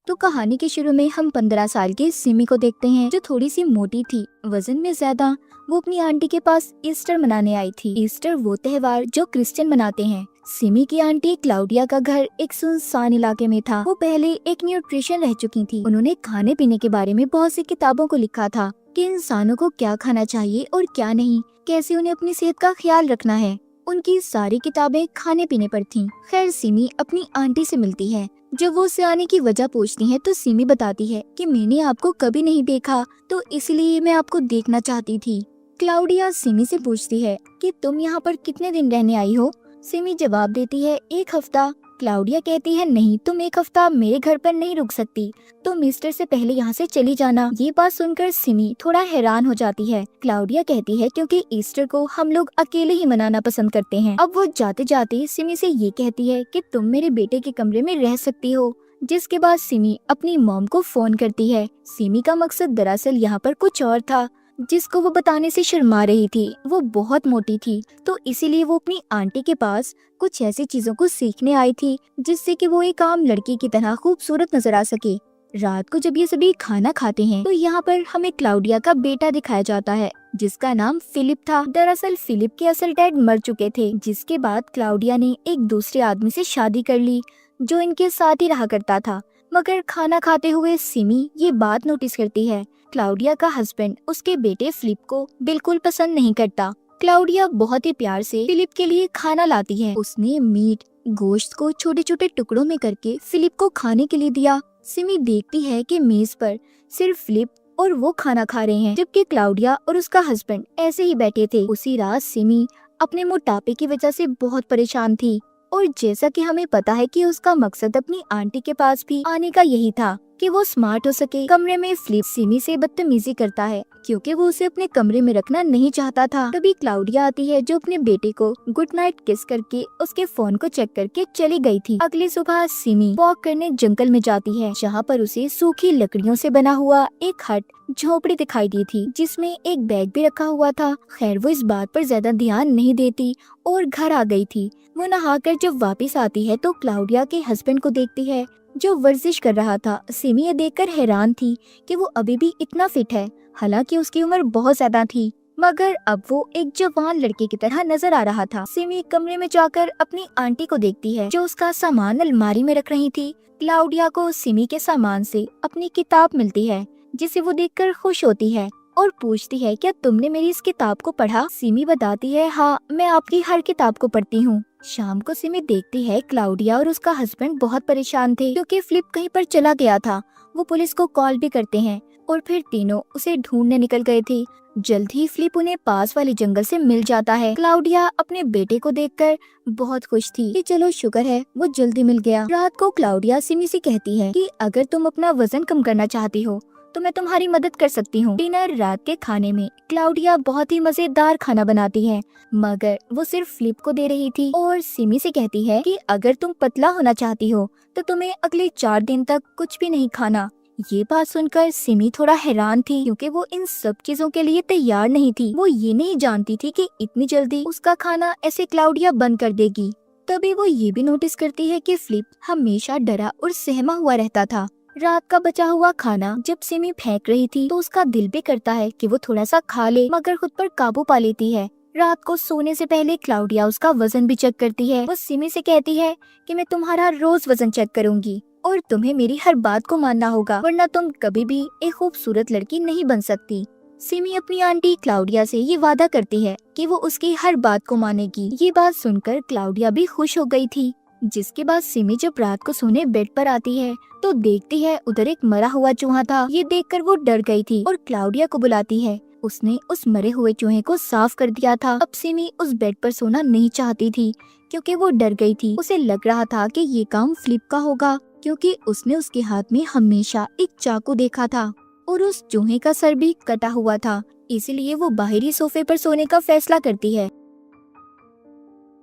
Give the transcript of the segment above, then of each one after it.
तो कहानी के शुरू में हम 15 साल की सिमी को देखते हैं, जो थोड़ी सी मोटी थी, वजन में ज्यादा। वो अपनी आंटी के पास ईस्टर मनाने आई थी। ईस्टर वो त्योहार जो क्रिश्चियन मनाते हैं। सिमी की आंटी क्लाउडिया का घर एक सुनसान इलाके में था। वो पहले एक न्यूट्रिशन रह चुकी थी। उन्होंने खाने पीने के बारे में बहुत सी किताबों को लिखा था कि इंसानों को क्या खाना चाहिए और क्या नहीं, कैसे उन्हें अपनी सेहत का ख्याल रखना है। उनकी सारी किताबें खाने पीने पर थीं। खैर सिमी अपनी आंटी से मिलती है। जब वो उससे आने की वजह पूछती है तो सिमी बताती है कि मैंने आपको कभी नहीं देखा, तो इसलिए मैं आपको देखना चाहती थी। क्लाउडिया सिमी से पूछती है कि तुम यहाँ पर कितने दिन रहने आई हो। सिमी जवाब देती है 1 हफ्ता। क्लाउडिया कहती है नहीं, तुम 1 हफ्ता मेरे घर पर नहीं रुक सकती, तुम ईस्टर से पहले यहाँ से चली जाना। ये बात सुनकर सिमी थोड़ा हैरान हो जाती है। क्लाउडिया कहती है क्योंकि ईस्टर को हम लोग अकेले ही मनाना पसंद करते हैं। अब वो जाते जाते सिमी से ये कहती है कि तुम मेरे बेटे के कमरे में रह सकती हो। जिसके बाद सिमी अपनी मॉम को फोन करती है। सिमी का मकसद दरअसल यहाँ पर कुछ और था, जिसको वो बताने से शर्मा रही थी। वो बहुत मोटी थी, तो इसीलिए वो अपनी आंटी के पास कुछ ऐसी चीजों को सीखने आई थी जिससे कि वो एक आम लड़की की तरह खूबसूरत नजर आ सके। रात को जब ये सभी खाना खाते हैं तो यहाँ पर हमें क्लाउडिया का बेटा दिखाया जाता है, जिसका नाम फिलिप था। दरअसल फिलिप के असल डैड मर चुके थे, जिसके बाद क्लाउडिया ने एक दूसरे आदमी से शादी कर ली जो इनके साथ ही रहा करता था। मगर खाना खाते हुए सिमी ये बात नोटिस करती है, क्लाउडिया का हस्बैंड उसके बेटे फिलिप को बिल्कुल पसंद नहीं करता। क्लाउडिया बहुत ही प्यार से फिलिप के लिए खाना लाती है। उसने मीट गोश्त को छोटे छोटे टुकड़ों में करके फिलिप को खाने के लिए दिया। सिमी देखती है कि मेज पर सिर्फ फिलिप और वो खाना खा रहे हैं, जबकि क्लाउडिया और उसका हस्बैंड ऐसे ही बैठे थे। उसी रात सिमी अपने मोटापे की वजह से बहुत परेशान थी, और जैसा कि हमें पता है कि उसका मकसद अपनी आंटी के पास भी आने का यही था कि वो स्मार्ट हो सके। कमरे में फिलिप सिमी से बदतमीजी करता है क्योंकि वो उसे अपने कमरे में रखना नहीं चाहता था। तभी क्लाउडिया आती है जो अपने बेटे को गुड नाइट किस करके उसके फोन को चेक करके चली गई थी। अगली सुबह सिमी वॉक करने जंगल में जाती है, जहाँ पर उसे सूखी लकड़ियों से बना हुआ एक हट झोपड़ी दिखाई दी थी, जिसमें एक बैग भी रखा हुआ था। खैर वो इस बात पर ज्यादा ध्यान नहीं देती और घर आ गई थी। वो नहाकर जब वापस आती है तो क्लाउडिया के हस्बैंड को देखती है जो वर्जिश कर रहा था। सिमी ये देखकर हैरान थी कि वो अभी भी इतना फिट है, हालांकि उसकी उम्र बहुत ज्यादा थी, मगर अब वो एक जवान लड़के की तरह नजर आ रहा था। सिमी कमरे में जाकर अपनी आंटी को देखती है जो उसका सामान अलमारी में रख रही थी। क्लाउडिया को सिमी के सामान से अपनी किताब मिलती है, जिसे वो देखकर खुश होती है और पूछती है क्या तुमने मेरी इस किताब को पढ़ा। सिमी बताती है हाँ, मैं आपकी हर किताब को पढ़ती हूँ। शाम को सिमी देखती है क्लाउडिया और उसका हस्बैंड बहुत परेशान थे क्योंकि फिलिप कहीं पर चला गया था। वो पुलिस को कॉल भी करते हैं और फिर तीनों उसे ढूंढने निकल गए थे। जल्द ही फिलिप उन्हें पास वाले जंगल से मिल जाता है। क्लाउडिया अपने बेटे को देखकर बहुत खुश थी कि चलो शुक्र है वो जल्दी मिल गया। रात को क्लाउडिया सिमी से कहती है कि अगर तुम अपना वजन कम करना चाहती हो तो मैं तुम्हारी मदद कर सकती हूँ। डिनर रात के खाने में क्लाउडिया बहुत ही मजेदार खाना बनाती है, मगर वो सिर्फ फिलिप को दे रही थी और सिमी से कहती है कि अगर तुम पतला होना चाहती हो तो तुम्हें अगले 4 दिन तक कुछ भी नहीं खाना। ये बात सुनकर सिमी थोड़ा हैरान थी क्योंकि वो इन सब चीजों के लिए तैयार नहीं थी। वो ये नहीं जानती थी कि इतनी जल्दी उसका खाना ऐसे क्लाउडिया बंद कर देगी। तभी वो ये भी नोटिस करती है कि फिलिप हमेशा डरा और सहमा हुआ रहता था। रात का बचा हुआ खाना जब सिमी फेंक रही थी तो उसका दिल भी करता है कि वो थोड़ा सा खा ले, मगर खुद पर काबू पा लेती है। रात को सोने से पहले क्लाउडिया उसका वजन भी चेक करती है। वो सिमी से कहती है कि मैं तुम्हारा रोज वजन चेक करूंगी और तुम्हें मेरी हर बात को मानना होगा, वरना तुम कभी भी एक खूबसूरत लड़की नहीं बन सकती। सिमी अपनी आंटी क्लाउडिया से ये वादा करती है कि वो उसकी हर बात को मानेगी। ये बात सुनकर क्लाउडिया भी खुश हो गई थी। जिसके बाद सिमी जब रात को सोने बेड पर आती है तो देखती है उधर एक मरा हुआ चूहा था। ये देखकर वो डर गई थी और क्लाउडिया को बुलाती है। उसने उस मरे हुए चूहे को साफ कर दिया था। अब सिमी उस बेड पर सोना नहीं चाहती थी क्योंकि वो डर गई थी। उसे लग रहा था कि ये काम फिलिप का होगा, क्योंकि उसने उसके हाथ में हमेशा एक चाकू देखा था और उस चूहे का सर भी कटा हुआ था। इसलिए वो बाहरी सोफे पर सोने का फैसला करती है।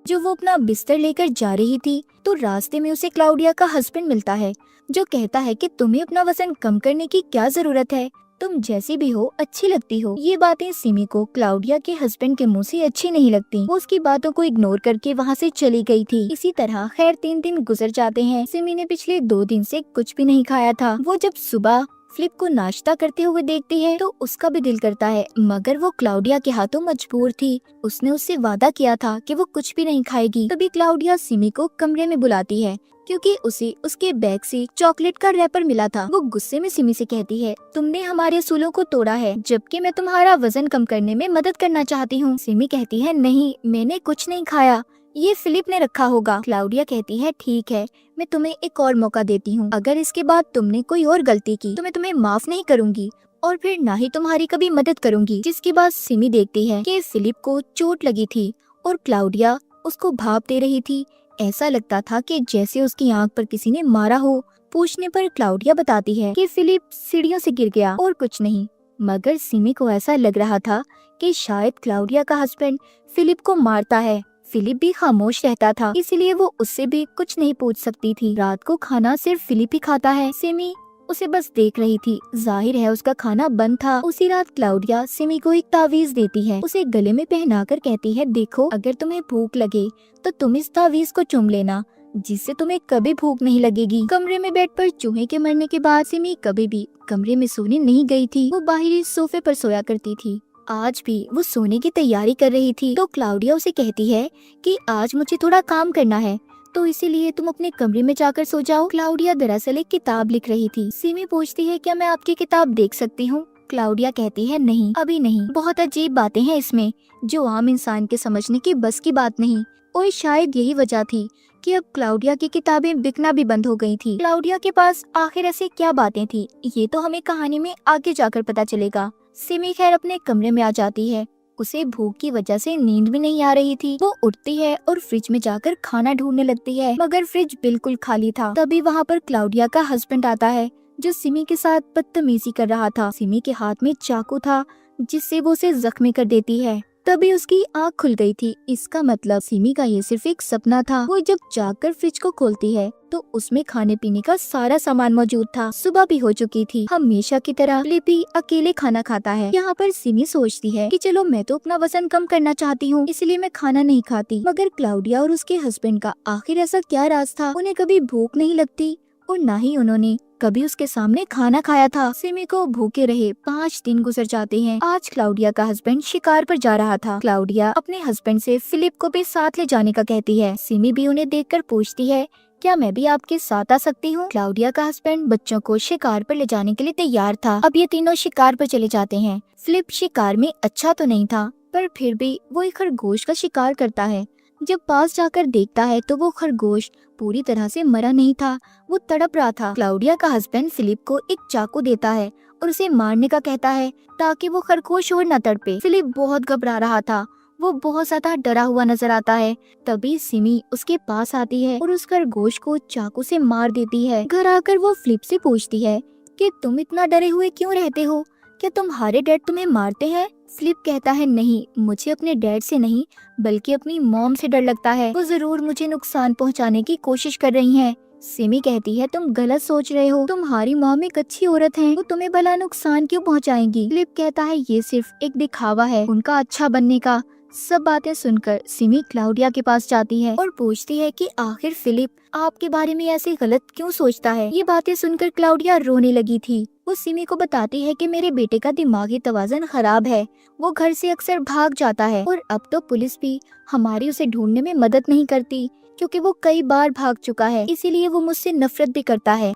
जो वो अपना बिस्तर लेकर जा रही थी तो रास्ते में उसे क्लाउडिया का हस्बैंड मिलता है, जो कहता है कि तुम्हें अपना वजन कम करने की क्या जरूरत है, तुम जैसी भी हो अच्छी लगती हो। ये बातें सिमी को क्लाउडिया के हस्बैंड के मुंह से अच्छी नहीं लगती। वो उसकी बातों को इग्नोर करके वहाँ से चली गई थी। इसी तरह खैर 3 दिन गुजर जाते हैं। सिमी ने पिछले 2 दिन से कुछ भी नहीं खाया था। वो जब सुबह फिलिप को नाश्ता करते हुए देखती है तो उसका भी दिल करता है, मगर वो क्लाउडिया के हाथों मजबूर थी। उसने उससे वादा किया था कि वो कुछ भी नहीं खाएगी। तभी क्लाउडिया सिमी को कमरे में बुलाती है क्योंकि उसे उसके बैग से चॉकलेट का रैपर मिला था। वो गुस्से में सिमी से कहती है, तुमने हमारे असूलों को तोड़ा है, जबकि मैं तुम्हारा वजन कम करने में मदद करना चाहती हूँ। सिमी कहती है, नहीं, मैंने कुछ नहीं खाया, ये फिलिप ने रखा होगा। क्लाउडिया कहती है, ठीक है, मैं तुम्हें एक और मौका देती हूँ। अगर इसके बाद तुमने कोई और गलती की तो मैं तुम्हें माफ नहीं करूँगी और फिर ना ही तुम्हारी कभी मदद करूँगी। जिसके बाद सिमी देखती है कि फिलिप को चोट लगी थी और क्लाउडिया उसको भाप दे रही थी। ऐसा लगता था कि जैसे उसकी आंख पर किसी ने मारा हो। पूछने पर क्लाउडिया बताती है कि फिलिप सीढ़ियों से गिर गया और कुछ नहीं। मगर सिमी को ऐसा लग रहा था कि शायद क्लाउडिया का हस्बैंड फिलिप को मारता है। फिलिप भी खामोश रहता था, इसलिए वो उससे भी कुछ नहीं पूछ सकती थी। रात को खाना सिर्फ फिलिप ही खाता है। सिमी उसे बस देख रही थी। जाहिर है उसका खाना बंद था। उसी रात क्लाउडिया सिमी को एक तावीज देती है। उसे गले में पहनाकर कहती है, देखो, अगर तुम्हें भूख लगे तो तुम इस तावीज को चुम लेना, जिससे तुम्हें कभी भूख नहीं लगेगी। कमरे में बेड पर चूहे के मरने के बाद सिमी कभी भी कमरे में सोने नहीं गई थी। वो बाहरी सोफे पर सोया करती थी। आज भी वो सोने की तैयारी कर रही थी तो क्लाउडिया उसे कहती है कि आज मुझे थोड़ा काम करना है, तो इसीलिए तुम अपने कमरे में जाकर सो जाओ। क्लाउडिया दरअसल एक किताब लिख रही थी। सिमी पूछती है, क्या मैं आपकी किताब देख सकती हूँ? क्लाउडिया कहती है, नहीं, अभी नहीं, बहुत अजीब बातें हैं इसमें जो आम इंसान के समझने की बस की बात नहीं। और शायद यही वजह थी कि अब क्लाउडिया की किताबें बिकना भी बंद हो गई थी। क्लाउडिया के पास आखिर ऐसी क्या बातें थी, ये तो हमें कहानी में आगे जाकर पता चलेगा। सिमी खैर अपने कमरे में आ जाती है। उसे भूख की वजह से नींद भी नहीं आ रही थी। वो उठती है और फ्रिज में जाकर खाना ढूंढने लगती है, मगर फ्रिज बिल्कुल खाली था। तभी वहाँ पर क्लाउडिया का हस्बैंड आता है जो सिमी के साथ बदतमीजी कर रहा था। सिमी के हाथ में चाकू था जिससे वो उसे जख्मी कर देती है। तभी उसकी आँख खुल गई थी। इसका मतलब सिमी का ये सिर्फ एक सपना था। वो जब जाकर फ्रिज को खोलती है तो उसमें खाने पीने का सारा सामान मौजूद था। सुबह भी हो चुकी थी। हमेशा की तरह फिलिप भी अकेले खाना खाता है। यहाँ पर सिमी सोचती है कि चलो, मैं तो अपना वजन कम करना चाहती हूँ, इसलिए मैं खाना नहीं खाती। मगर क्लाउडिया और उसके हस्बैंड का आखिर ऐसा क्या राज था? उन्हें कभी भूख नहीं लगती और न ही उन्होंने कभी उसके सामने खाना खाया था। सिमी को भूखे रहे 5 दिन गुजर जाते हैं। आज क्लाउडिया का हस्बैंड शिकार पर जा रहा था। क्लाउडिया अपने हस्बैंड से फिलिप को भी साथ ले जाने का कहती है। सिमी भी उन्हें देखकर पूछती है, क्या मैं भी आपके साथ आ सकती हूँ? क्लाउडिया का हस्बैंड बच्चों को शिकार पर ले जाने के लिए तैयार था। अब ये तीनों शिकार पर चले जाते हैं। फिलिप शिकार में अच्छा तो नहीं था, पर फिर भी वो एक खरगोश का शिकार करता है। जब पास जाकर देखता है तो वो खरगोश पूरी तरह से मरा नहीं था, वो तड़प रहा था। क्लाउडिया का हस्बैंड फिलिप को एक चाकू देता है और उसे मारने का कहता है ताकि वो खरगोश और न तड़पे। फिलिप बहुत घबरा रहा था, वो बहुत ज्यादा डरा हुआ नजर आता है। तभी सिमी उसके पास आती है और उस खरगोश को चाकू से मार देती है। घर आकर वो फिलिप से पूछती है कि तुम इतना डरे हुए क्यों रहते हो? क्या तुम्हारे डैड तुम्हें मारते हैं? फिलिप कहता है, नहीं, मुझे अपने डैड से नहीं बल्कि अपनी मॉम से डर लगता है। वो जरूर मुझे नुकसान पहुंचाने की कोशिश कर रही हैं। सिमी कहती है, तुम गलत सोच रहे हो, तुम्हारी मॉम एक अच्छी औरत है, वो तुम्हें भला नुकसान क्यों पहुंचाएंगी? फिलिप कहता है, ये सिर्फ एक दिखावा है उनका अच्छा बनने का। सब बातें सुनकर सिमी क्लाउडिया के पास जाती है और पूछती है कि आखिर फिलिप आपके बारे में ऐसे गलत क्यों सोचता है। ये बातें सुनकर क्लाउडिया रोने लगी थी। वो सिमी को बताती है कि मेरे बेटे का दिमागी तवाज़ुन खराब है, वो घर से अक्सर भाग जाता है और अब तो पुलिस भी हमारी उसे ढूंढने में मदद नहीं करती क्योंकि वो कई बार भाग चुका है, इसीलिए वो मुझसे नफरत भी करता है।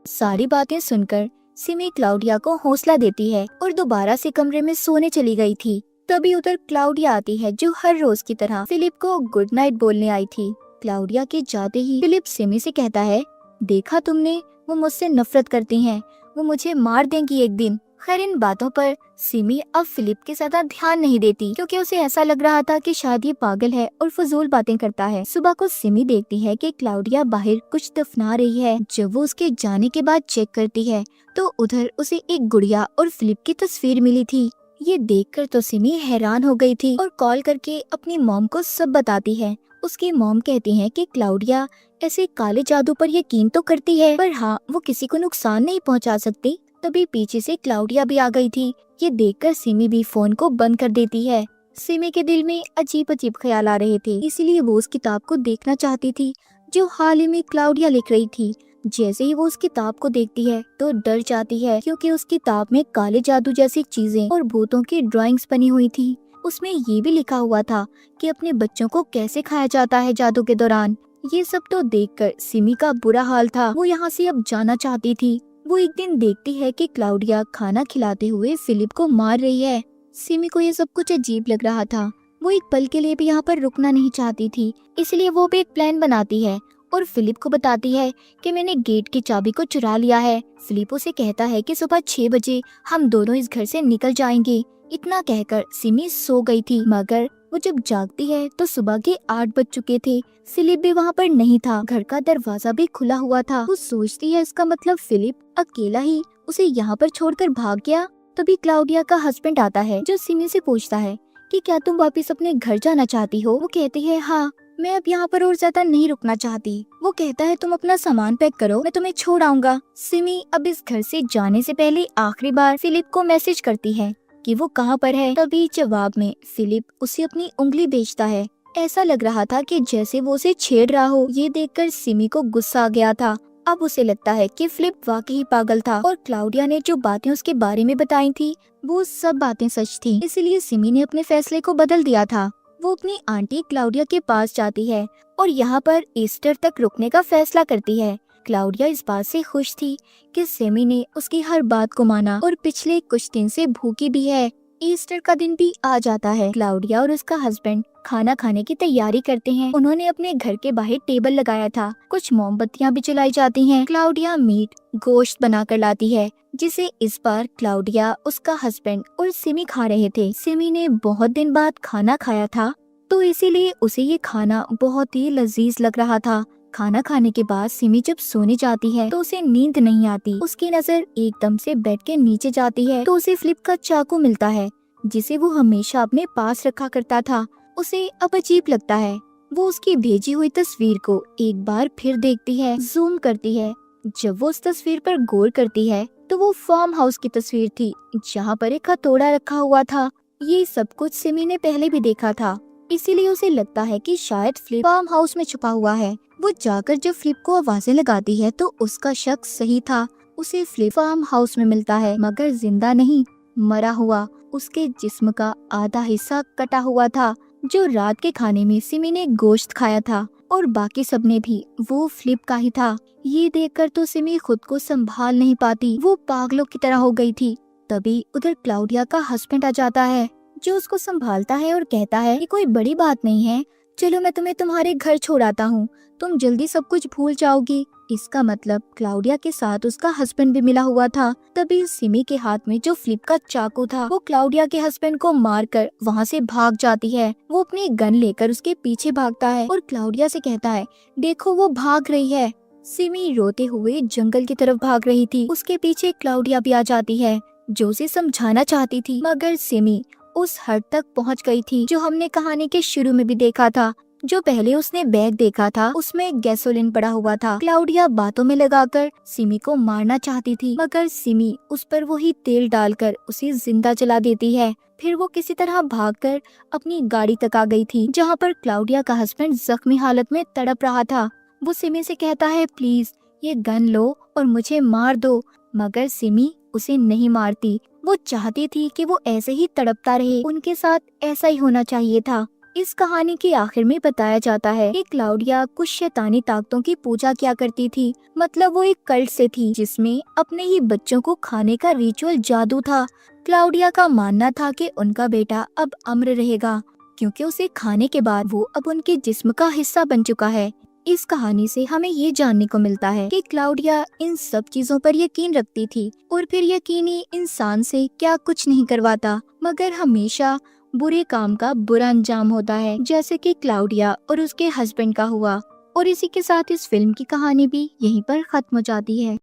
सारी बातें सुनकर सिमी क्लाउडिया को हौसला देती है और दोबारा से कमरे में सोने चली गई थी। तभी उधर क्लाउडिया आती है जो हर रोज की तरह फिलिप को गुड नाइट बोलने आई थी। क्लाउडिया के जाते ही फिलिप सिमी से कहता है, देखा तुमने, वो मुझसे नफरत करती हैं, वो मुझे मार देंगी एक दिन। खैर इन बातों पर सिमी अब फिलिप के ज्यादा ध्यान नहीं देती क्योंकि उसे ऐसा लग रहा था कि शायद ये पागल है और फजूल बातें करता है। सुबह को सिमी देखती है कि क्लाउडिया बाहर कुछ दफना रही है। जब वो उसके जाने के बाद चेक करती है तो उधर उसे एक गुड़िया और फिलिप की तस्वीर मिली थी। ये देखकर तो सिमी हैरान हो गई थी और कॉल करके अपनी मॉम को सब बताती है। उसकी मॉम कहती है कि क्लाउडिया ऐसे काले जादू पर यकीन तो करती है, पर हाँ, वो किसी को नुकसान नहीं पहुंचा सकती। तभी पीछे से क्लाउडिया भी आ गई थी। ये देखकर सिमी भी फोन को बंद कर देती है। सिमी के दिल में अजीब अजीब ख्याल आ रहे थे, इसलिए वो उस किताब को देखना चाहती थी जो हाल ही में क्लाउडिया लिख रही थी। जैसे ही वो उस किताब को देखती है तो डर जाती है, क्योंकि उस किताब में काले जादू जैसी चीजें और भूतों की ड्राइंग्स बनी हुई थी। उसमें ये भी लिखा हुआ था कि अपने बच्चों को कैसे खाया जाता है जादू के दौरान। ये सब तो देखकर सिमी का बुरा हाल था। वो यहाँ से अब जाना चाहती थी। वो एक दिन देखती है कि क्लाउडिया खाना खिलाते हुए फिलिप को मार रही है। सिमी को ये सब कुछ अजीब लग रहा था। वो एक पल के लिए भी यहाँ पर रुकना नहीं चाहती थी, इसलिए वो भी एक प्लान बनाती है और फिलिप को बताती है कि मैंने गेट की चाबी को चुरा लिया है। फिलिप उसे कहता है कि सुबह 6 बजे हम दोनों इस घर से निकल जाएंगे। इतना कहकर सिमी सो गई थी, मगर वो जब जागती है तो सुबह के 8 बज चुके थे। फिलिप भी वहाँ पर नहीं था। घर का दरवाजा भी खुला हुआ था। वो सोचती है इसका मतलब फिलिप अकेला ही उसे यहाँ पर छोड़कर भाग गया। तभी क्लाउडिया का हस्बैंड आता है, जो सिमी से पूछता है कि क्या तुम वापस अपने घर जाना चाहती हो। वो कहती है हाँ, मैं अब यहाँ पर और ज्यादा नहीं रुकना चाहती। वो कहता है तुम अपना सामान पैक करो, मैं तुम्हें छोड़ आऊंगा। सिमी अब इस घर से जाने से पहले आखिरी बार फिलिप को मैसेज करती है कि वो कहाँ पर है। तभी जवाब में फिलिप उसे अपनी उंगली बेचता है। ऐसा लग रहा था कि जैसे वो उसे छेड़ रहा हो। ये देखकर सिमी को गुस्सा आ गया था। अब उसे लगता है कि फिलिप वाकई पागल था और क्लाउडिया ने जो बातें उसके बारे में बताई थी वो सब बातें सच थी। इसलिए सिमी ने अपने फैसले को बदल दिया था। वो अपनी आंटी क्लाउडिया के पास जाती है और यहाँ पर ईस्टर तक रुकने का फैसला करती है। क्लाउडिया इस बात से खुश थी कि सिमी ने उसकी हर बात को माना और पिछले कुछ दिन से भूखी भी है। ईस्टर का दिन भी आ जाता है। क्लाउडिया और उसका हस्बैंड खाना खाने की तैयारी करते हैं। उन्होंने अपने घर के बाहर टेबल लगाया था। कुछ मोमबत्तियां भी जलाई जाती हैं। क्लाउडिया मीट गोश्त बनाकर लाती है, जिसे इस बार क्लाउडिया, उसका हस्बैंड और सिमी खा रहे थे। सिमी ने बहुत दिन बाद खाना खाया था, तो इसीलिए उसे ये खाना बहुत ही लजीज लग रहा था। खाना खाने के बाद सिमी जब सोने जाती है तो उसे नींद नहीं आती। उसकी नजर एकदम से बेड के नीचे जाती है तो उसे फिलिप का चाकू मिलता है, जिसे वो हमेशा अपने पास रखा करता था। उसे अब अजीब लगता है। वो उसकी भेजी हुई तस्वीर को एक बार फिर देखती है, जूम करती है। जब वो उस तस्वीर पर गौर करती है तो वो फार्म हाउस की तस्वीर थी, जहाँ पर एक हथौड़ा रखा हुआ था। ये सब कुछ सिमी ने पहले भी देखा था, इसीलिए उसे लगता है कि शायद फिलिप फार्म हाउस में छुपा हुआ है। वो जाकर जब फिलिप को आवाजें लगाती है तो उसका शक सही था। उसे फिलिप फार्म हाउस में मिलता है, मगर जिंदा नहीं, मरा हुआ। उसके जिस्म का आधा हिस्सा कटा हुआ था। जो रात के खाने में सिमी ने गोश्त खाया था और बाकी सब ने भी, वो फिलिप का ही था। ये देखकर तो सिमी खुद को संभाल नहीं पाती। वो पागलों की तरह हो गई थी। तभी उधर क्लाउडिया का हस्बैंड आ जाता है, जो उसको संभालता है और कहता है कि कोई बड़ी बात नहीं है, चलो मैं तुम्हें तुम्हारे घर छोड़ आता हूँ, तुम जल्दी सब कुछ भूल जाओगी। इसका मतलब क्लाउडिया के साथ उसका हस्बैंड भी मिला हुआ था। तभी सिमी के हाथ में जो फिलिप का चाकू था, वो क्लाउडिया के हस्बैंड को मारकर वहाँ से भाग जाती है। वो अपनी गन लेकर उसके पीछे भागता है और क्लाउडिया से कहता है, देखो वो भाग रही है। सिमी रोते हुए जंगल की तरफ भाग रही थी। उसके पीछे क्लाउडिया भी आ जाती है, जो उसे समझाना चाहती थी, मगर सिमी उस हद तक पहुंच गई थी जो हमने कहानी के शुरू में भी देखा था। जो पहले उसने बैग देखा था उसमें गैसोलीन पड़ा हुआ था। क्लाउडिया बातों में लगाकर सिमी को मारना चाहती थी, मगर सिमी उस पर वही तेल डालकर उसे जिंदा जला देती है। फिर वो किसी तरह भागकर अपनी गाड़ी तक आ गई थी, जहाँ पर क्लाउडिया का हस्बैंड जख्मी हालत में तड़प रहा था। वो सिमी से कहता है, प्लीज ये गन लो और मुझे मार दो, मगर सिमी उसे नहीं मारती। वो चाहती थी कि वो ऐसे ही तड़पता रहे। उनके साथ ऐसा ही होना चाहिए था। इस कहानी के आखिर में बताया जाता है कि क्लाउडिया कुछ शैतानी ताकतों की पूजा किया करती थी। मतलब वो एक कल्ट से थी, जिसमें अपने ही बच्चों को खाने का रिचुअल जादू था। क्लाउडिया का मानना था कि उनका बेटा अब अमर रहेगा, क्योंकि उसे खाने के बाद वो अब उनके जिस्म का हिस्सा बन चुका है। इस कहानी से हमें ये जानने को मिलता है कि क्लाउडिया इन सब चीजों पर यकीन रखती थी, और फिर यकीनी इंसान से क्या कुछ नहीं करवाता, मगर हमेशा बुरे काम का बुरा अंजाम होता है, जैसे कि क्लाउडिया और उसके हस्बैंड का हुआ। और इसी के साथ इस फिल्म की कहानी भी यहीं पर खत्म हो जाती है।